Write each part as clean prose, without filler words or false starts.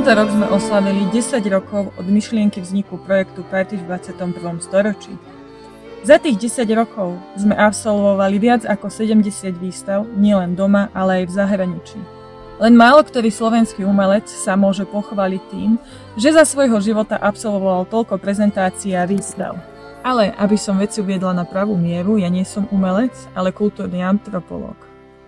Tento rok sme oslavili 10 rokov od myšlienky vzniku projektu Party v 21. storočí. Za tých 10 rokov sme absolvovali viac ako 70 výstav, nielen doma, ale aj v zahraničí. Len málo ktorý slovenský umelec sa môže pochváliť tým, že za svojho života absolvoval toľko prezentácií a výstav. Ale aby som veci uviedla na pravú mieru, ja nie som umelec, ale kultúrny antropológ.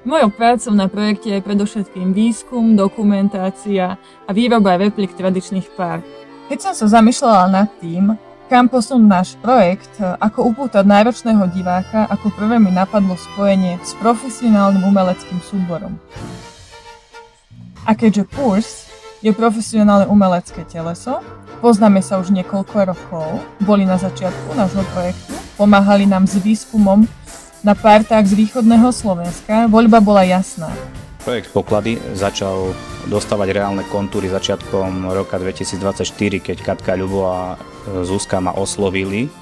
Mojou prácou na projekte je predovšetkým výskum, dokumentácia a výroba replik tradičných pár. Keď som sa zamýšľala nad tým, kam posunúť náš projekt, ako upútať náročného diváka, ako prvé mi napadlo spojenie s profesionálnym umeleckým súborom. A keďže Pulse je profesionálne umelecké teleso, poznáme sa už niekoľko rokov, boli na začiatku nášho projektu, pomáhali nám s výskumom na partách z východného Slovenska, voľba bola jasná. Projekt Poklady začal dostávať reálne kontúry začiatkom roka 2024, keď Katka, Ľubo a Zuzka ma oslovili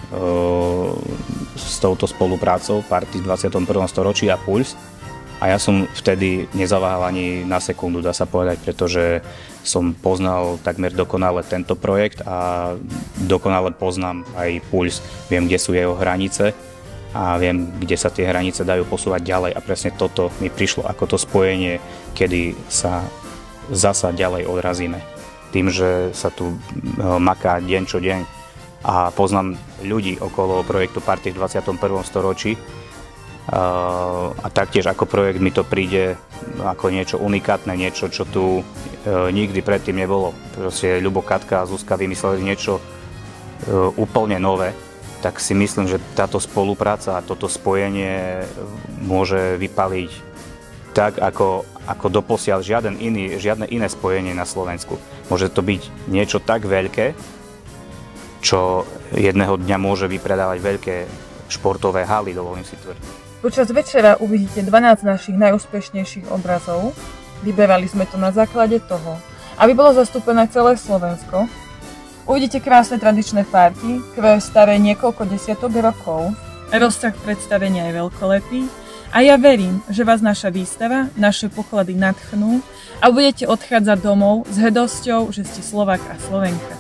s touto spoluprácou Party v 21. storočí a Puls. A ja som vtedy nezaváhal ani na sekundu, dá sa povedať, pretože som poznal takmer dokonale tento projekt a dokonale poznám aj Puls. Viem, kde sú jeho hranice a viem, kde sa tie hranice dajú posúvať ďalej. A presne toto mi prišlo ako to spojenie, kedy sa zasa ďalej odrazíme. Tým, že sa tu maká deň čo deň a poznám ľudí okolo projektu Party v 21. storočí, a taktiež ako projekt mi to príde ako niečo unikátne, niečo, čo tu nikdy predtým nebolo. Proste Ľubo, Katka a Zuzka vymysleli niečo úplne nové, tak si myslím, že táto spolupráca a toto spojenie môže vypaliť tak, ako doposiaľ žiadne iné spojenie na Slovensku. Môže to byť niečo tak veľké, čo jedného dňa môže vypredávať veľké športové haly, dovolím si tvrdiť. Počas večera uvidíte 12 našich najúspešnejších obrazov. Vyberali sme to na základe toho, aby bolo zastúpené celé Slovensko. Uvidíte krásne tradičné party, ktoré je staré niekoľko desiatok rokov. Rozsah predstavenia je veľkolepý a ja verím, že vás naša výstava, naše poklady nadchnú a budete odchádzať domov s hrdosťou, že ste Slovák a Slovenka.